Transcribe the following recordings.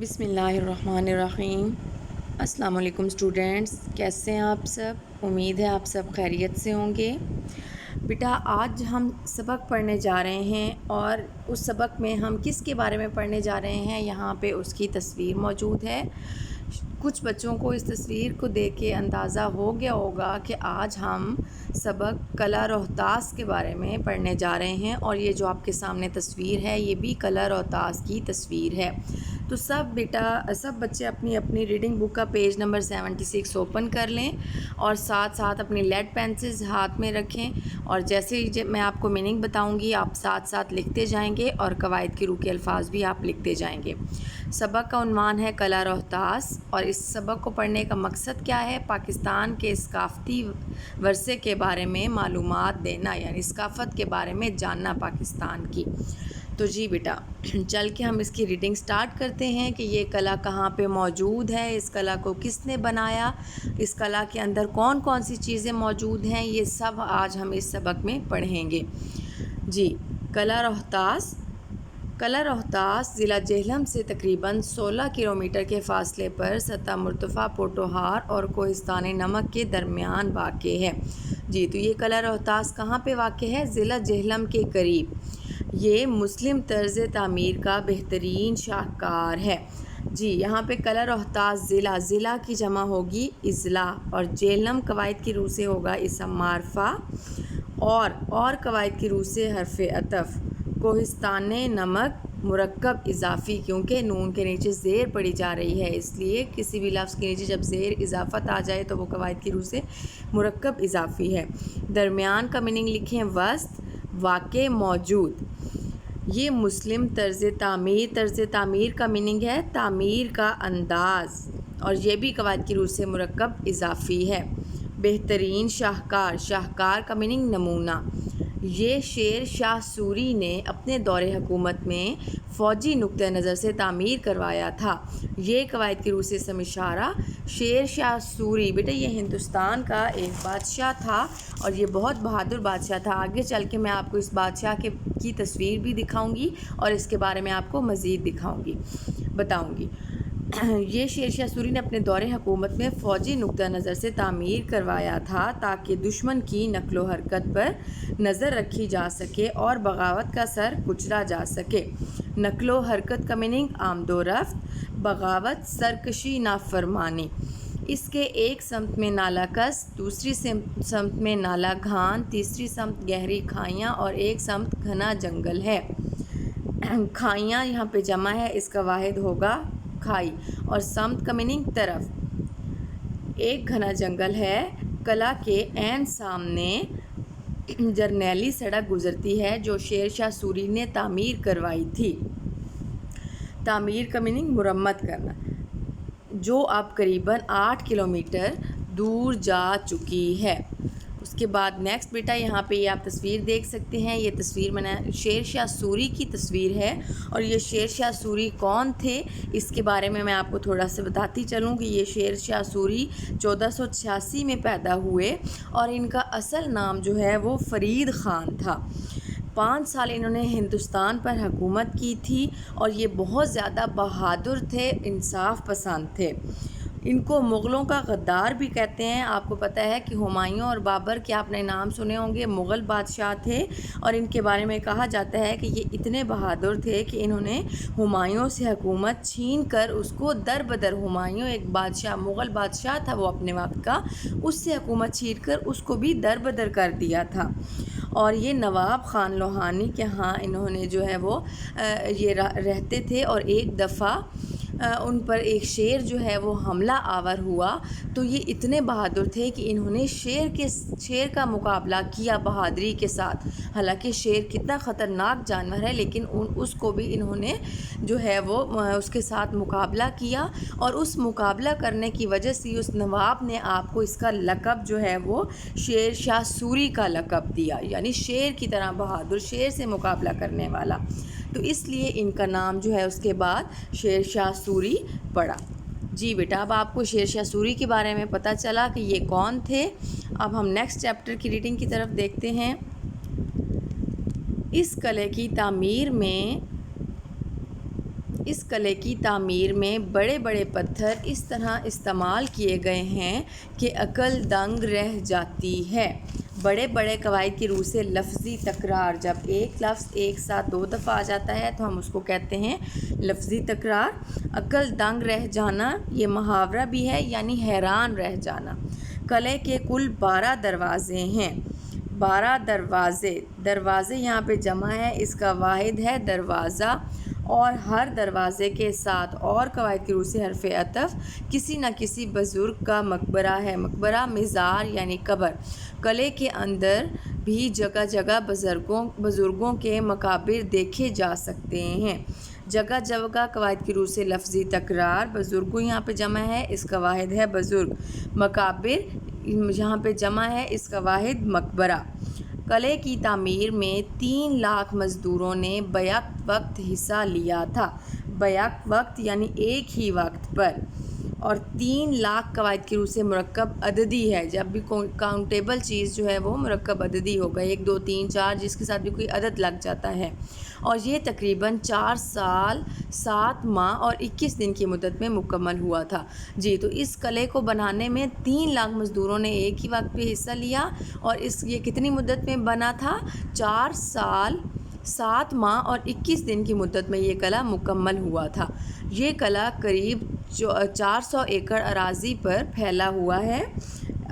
بسم اللہ الرحمن الرحیم۔ السلام علیکم اسٹوڈینٹس، کیسے ہیں آپ سب؟ امید ہے آپ سب خیریت سے ہوں گے۔ بیٹا آج ہم سبق پڑھنے جا رہے ہیں، اور اس سبق میں ہم کس کے بارے میں پڑھنے جا رہے ہیں؟ یہاں پہ اس کی تصویر موجود ہے۔ کچھ بچوں کو اس تصویر کو دیکھ کے اندازہ ہو گیا ہوگا کہ آج ہم سبق قلعہ روہتاس کے بارے میں پڑھنے جا رہے ہیں، اور یہ جو آپ کے سامنے تصویر ہے یہ بھی قلعہ روہتاس کی تصویر ہے۔ تو سب بچے اپنی اپنی ریڈنگ بک کا پیج نمبر 76 اوپن کر لیں، اور ساتھ ساتھ اپنی لیڈ پینسلز ہاتھ میں رکھیں، اور جیسے ہی میں آپ کو میننگ بتاؤں گی آپ ساتھ ساتھ لکھتے جائیں گے، اور قواعد کے روکے الفاظ بھی آپ لکھتے جائیں گے۔ سبق کا عنوان ہے قلعہ روہتاس، اور اس سبق کو پڑھنے کا مقصد کیا ہے؟ پاکستان کے ثقافتی ورثے کے بارے میں معلومات دینا، یعنی ثقافت کے بارے میں جاننا پاکستان کی۔ تو جی بیٹا چل کے ہم اس کی ریڈنگ سٹارٹ کرتے ہیں کہ یہ قلعہ کہاں پہ موجود ہے، اس قلعہ کو کس نے بنایا، اس قلعہ کے اندر کون کون سی چیزیں موجود ہیں، یہ سب آج ہم اس سبق میں پڑھیں گے۔ جی قلعہ روہتاس ضلع جہلم سے تقریباً 16 کلومیٹر کے فاصلے پر سطح مرتفع پوٹوہار اور کوہستان نمک کے درمیان واقع ہے۔ جی تو یہ قلعہ روہتاس کہاں پہ واقع ہے؟ ضلع جہلم کے قریب۔ یہ مسلم طرز تعمیر کا بہترین شاہکار ہے۔ جی یہاں پہ قلعہ روہتاس ضلع کی جمع ہوگی اضلاع، اور جہلم قواعد کی روح سے ہوگا اسم معرفہ، اور قواعد کی روح سے حرف عطف، کوہستان نمک مرکب اضافی، کیونکہ نون کے نیچے زیر پڑی جا رہی ہے، اس لیے کسی بھی لفظ کے نیچے جب زیر اضافت آ جائے تو وہ قواعد کی روح سے مرکب اضافی ہے۔ درمیان کا میننگ لکھیں وسط، واقع، موجود۔ یہ مسلم طرز تعمیر کا میننگ ہے تعمیر کا انداز، اور یہ بھی قواعد کی روح سے مرکب اضافی ہے۔ بہترین شاہکار کا میننگ نمونہ۔ یہ شیر شاہ سوری نے اپنے دور حکومت میں فوجی نقطہ نظر سے تعمیر کروایا تھا۔ یہ قواعد کی روح سے اسم اشارہ شیر شاہ سوری، بیٹا یہ ہندوستان کا ایک بادشاہ تھا، اور یہ بہت بہادر بادشاہ تھا۔ آگے چل کے میں آپ کو اس بادشاہ کی تصویر بھی دکھاؤں گی، اور اس کے بارے میں آپ کو مزید بتاؤں گی۔ یہ شیر شاہ سوری نے اپنے دور حکومت میں فوجی نقطہ نظر سے تعمیر کروایا تھا تاکہ دشمن کی نقل و حرکت پر نظر رکھی جا سکے اور بغاوت کا سر کچلا جا سکے۔ نقل و حرکت کا میننگ آمد و رفت، بغاوت سرکشی نافرمانی۔ اس کے ایک سمت میں نالہ کس، دوسری سمت میں نالہ گھان، تیسری سمت گہری کھائیاں، اور ایک سمت گھنا جنگل ہے۔ کھائیاں یہاں پہ جمع ہے، اس کا واحد ہوگا کھائی، اور سمت کا میننگ طرف۔ ایک گھنا جنگل ہے۔ قلعہ کے عین سامنے جرنیلی سڑک گزرتی ہے جو شیر شاہ سوری نے تعمیر کروائی تھی۔ تعمیر کا میننگ مرمت کرنا، جو اب قریباً 8 کلومیٹر دور جا چکی ہے۔ اس کے بعد نیکسٹ بیٹا یہاں پہ یہ آپ تصویر دیکھ سکتے ہیں، یہ تصویر میں نے شیر شاہ سوری کی تصویر ہے، اور یہ شیر شاہ سوری کون تھے اس کے بارے میں آپ کو تھوڑا سا بتاتی چلوں کہ یہ شیر شاہ سوری 1486 میں پیدا ہوئے، اور ان کا اصل نام جو ہے وہ فرید خان تھا۔ 5 سال انہوں نے ہندوستان پر حکومت کی تھی، اور یہ بہت زیادہ بہادر تھے، انصاف پسند تھے۔ ان کو مغلوں کا غدار بھی کہتے ہیں۔ آپ کو پتہ ہے کہ ہمایوں اور بابر کے آپ نے نام سنے ہوں گے، مغل بادشاہ تھے، اور ان کے بارے میں کہا جاتا ہے کہ یہ اتنے بہادر تھے کہ انہوں نے ہمایوں سے حکومت چھین کر اس کو در بدر، ہمایوں ایک بادشاہ مغل بادشاہ تھا وہ اپنے وقت کا، اس سے حکومت چھین کر اس کو بھی در بدر کر دیا تھا۔ اور یہ نواب خان لوہانی کے ہاں انہوں نے جو ہے وہ یہ رہتے تھے، اور ایک دفعہ ان پر ایک شیر جو ہے وہ حملہ آور ہوا، تو یہ اتنے بہادر تھے کہ انہوں نے شیر کا مقابلہ کیا بہادری کے ساتھ۔ حالانکہ شیر کتنا خطرناک جانور ہے، لیکن اس کو بھی انہوں نے جو ہے وہ اس کے ساتھ مقابلہ کیا، اور اس مقابلہ کرنے کی وجہ سے اس نواب نے آپ کو اس کا لقب جو ہے وہ شیر شاہ سوری کا لقب دیا، یعنی شیر کی طرح بہادر، شیر سے مقابلہ کرنے والا، تو اس لیے ان کا نام جو ہے اس کے بعد شیر شاہ سوری پڑا۔ جی بیٹا اب آپ کو شیر شاہ سوری کے بارے میں پتہ چلا کہ یہ کون تھے۔ اب ہم نیکسٹ چیپٹر کی ریڈنگ کی طرف دیکھتے ہیں۔ اس قلعے کی تعمیر میں اس قلعے کی تعمیر میں بڑے بڑے پتھر اس طرح استعمال کیے گئے ہیں کہ عقل دنگ رہ جاتی ہے۔ بڑے بڑے قواعد کی روح سے لفظی تکرار، جب ایک لفظ ایک ساتھ 2 دفعہ آ جاتا ہے تو ہم اس کو کہتے ہیں لفظی تکرار۔ عقل دنگ رہ جانا یہ محاورہ بھی ہے، یعنی حیران رہ جانا۔ قلعے کے کل 12 دروازے ہیں۔ 12 دروازے یہاں پہ جمع ہے، اس کا واحد ہے دروازہ، اور ہر دروازے کے ساتھ اور قواعد کی روح سے حرف عطف کسی نہ کسی بزرگ کا مقبرہ ہے۔ مقبرہ مزار یعنی قبر۔ قلعے کے اندر بھی جگہ جگہ بزرگوں کے مقابر دیکھے جا سکتے ہیں۔ جگہ جگہ قواعد کی روح سے لفظی تکرار۔ بزرگوں یہاں پہ جمع ہے، اس کا واحد ہے بزرگ۔ مقابر یہاں پہ جمع ہے، اس کا واحد مقبرہ۔ قلعے کی تعمیر میں 3 لاکھ مزدوروں نے بیک وقت حصہ لیا تھا۔ بیک وقت یعنی ایک ہی وقت پر، اور 3 لاکھ قواعد کی روح سے مرکب عددی ہے۔ جب بھی کاؤنٹیبل چیز جو ہے وہ مرکب عددی ہوگا، 1 2 3 4 جس کے ساتھ بھی کوئی عدد لگ جاتا ہے، اور یہ تقریباً 4 سال 7 ماہ اور 21 دن کی مدت میں مکمل ہوا تھا۔ جی تو اس قلعے کو بنانے میں 3 لاکھ مزدوروں نے ایک ہی وقت پہ حصہ لیا، اور یہ کتنی مدت میں بنا تھا؟ 4 سال 7 ماہ اور 21 دن کی مدت میں یہ قلعہ مکمل ہوا تھا۔ یہ قلعہ قریب 400 ایکڑ اراضی پر پھیلا ہوا ہے۔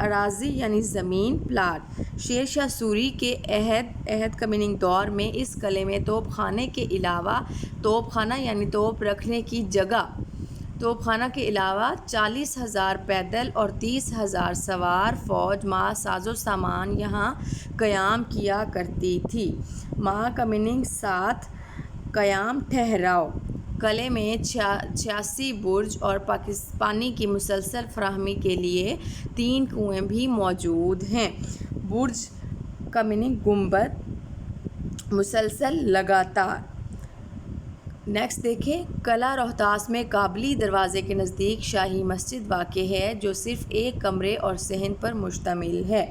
اراضی یعنی زمین، پلاٹ۔ شیر شاہ سوری کے عہد کا دور میں اس قلعے میں توپ خانے کے علاوہ توپ خانہ یعنی توپ رکھنے کی جگہ، توپ خانہ کے علاوہ 40,000 پیدل اور 30,000 سوار فوج مع ساز و سامان یہاں قیام کیا کرتی تھی۔ ماہ کا میننگ 7 قیام ٹھہراؤ۔ قلعے میں 86 برج اور پانی کی مسلسل فراہمی کے لیے 3 کنویں بھی موجود ہیں۔ برج کا میننگ گنبد، مسلسل، لگاتار۔ نیکسٹ دیکھیں، قلعہ روہتاس میں قابلی دروازے کے نزدیک شاہی مسجد واقع ہے، جو صرف 1 کمرے اور صحن پر مشتمل ہے۔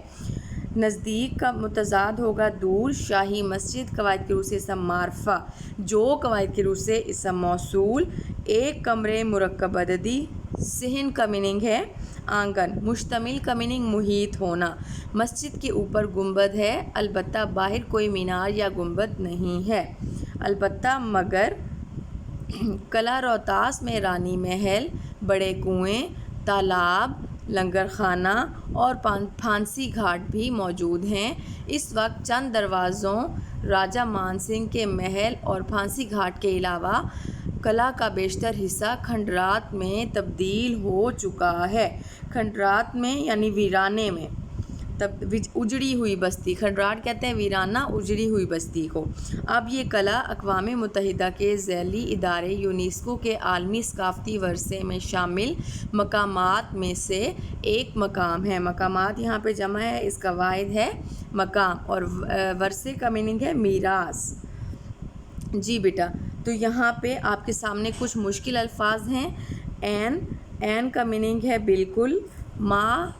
نزدیک کا متضاد ہوگا دور۔ شاہی مسجد قواعد کی روح سے اسم معرفہ، جو قواعد کی روح سے اسم موصول۔ 1 کمرے مرکب عددی۔ صحن کا میننگ ہے آنگن۔ مشتمل کا میننگ محیط ہونا۔ مسجد کے اوپر گنبد ہے، البتہ باہر کوئی مینار یا گنبد نہیں ہے، البتہ مگر قلعہ روہتاس میں رانی محل، بڑے کنویں، تالاب، لنگر خانہ اور پھانسی گھاٹ بھی موجود ہیں۔ اس وقت چند دروازوں، راجہ مان سنگھ کے محل اور پھانسی گھاٹ کے علاوہ قلعہ کا بیشتر حصہ کھنڈرات میں تبدیل ہو چکا ہے۔ کھنڈرات میں یعنی ویرانے میں، اجڑی ہوئی بستی۔ کھنڈرات کہتے ہیں ویرانہ، اجڑی ہوئی بستی کو۔ اب یہ قلعہ اقوام متحدہ کے ذیلی ادارے یونیسکو کے عالمی ثقافتی ورثے میں شامل مقامات میں سے ایک مقام ہے۔ مقامات یہاں پہ جمع ہے، اس کا واحد ہے مقام، اور ورثے کا میننگ ہے میراث۔ جی بیٹا، تو یہاں پہ آپ کے سامنے کچھ مشکل الفاظ ہیں۔ عین کا میننگ ہے بالکل،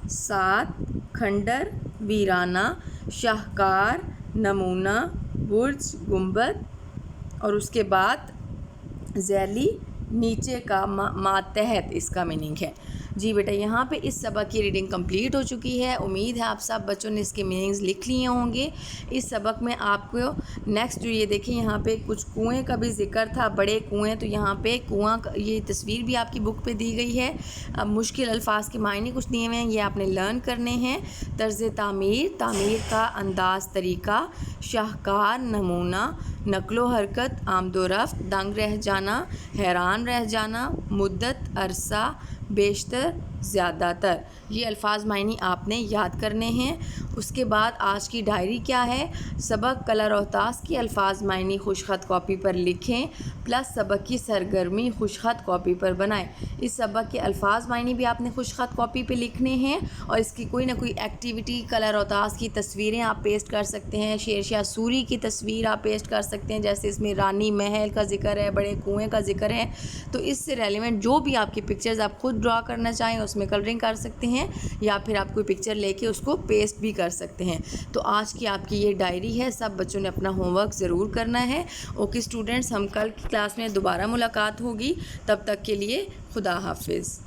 ساتھ، کھنڈر، ویرانہ، شاہکار، نمونہ، برج، گنبد، اور اس کے بعد ذیلی، نیچے کا، ماتحت اس کا میننگ ہے۔ جی بیٹا، یہاں پہ اس سبق کی ریڈنگ کمپلیٹ ہو چکی ہے۔ امید ہے آپ سب بچوں نے اس کے میننگز لکھ لیے ہوں گے۔ اس سبق میں آپ کو نیکسٹ جو یہ دیکھیں، یہاں پہ کچھ کنویں کا بھی ذکر تھا، بڑے کنویں، تو یہاں پہ کنواں، یہ تصویر بھی آپ کی بک پہ دی گئی ہے۔ اب مشکل الفاظ کے معنی کچھ دیے ہوئے ہیں، یہ آپ نے لرن کرنے ہیں۔ طرز تعمیر، تعمیر کا انداز، طریقہ، شاہکار، نمونہ، نقل و حرکت، آمد و رفت، دنگ رہ جانا، حیران رہ جانا، مدت، عرصہ، بیشتر، زیادہ تر، یہ الفاظ معنی آپ نے یاد کرنے ہیں۔ اس کے بعد آج کی ڈائری کیا ہے؟ سبق قلعہ روہتاس کی الفاظ معنی خوش خط کاپی پر لکھیں، پلس سبق کی سرگرمی خوش خط کاپی پر بنائیں۔ اس سبق کے الفاظ معنی بھی آپ نے خوش خط کاپی پہ لکھنے ہیں، اور اس کی کوئی نہ کوئی ایکٹیویٹی، قلعہ روہتاس کی تصویریں آپ پیسٹ کر سکتے ہیں، شیر شاہ سوری کی تصویر آپ پیسٹ کر سکتے ہیں، جیسے اس میں رانی محل کا ذکر ہے، بڑے کنویں کا ذکر ہے، تو اس سے ریلیونٹ جو بھی آپ کی پکچرز آپ خود ڈرا کرنا چاہیں اس میں کلرنگ کر سکتے ہیں، یا پھر آپ کوئی پکچر لے کے اس کو پیسٹ بھی کر سکتے ہیں۔ تو آج کی آپ کی یہ ڈائری ہے، سب بچوں نے اپنا ہوم ورک ضرور کرنا ہے۔ اوکے اسٹوڈنٹس، ہم کل کی کلاس میں دوبارہ ملاقات ہوگی، تب تک کے لیے خدا حافظ۔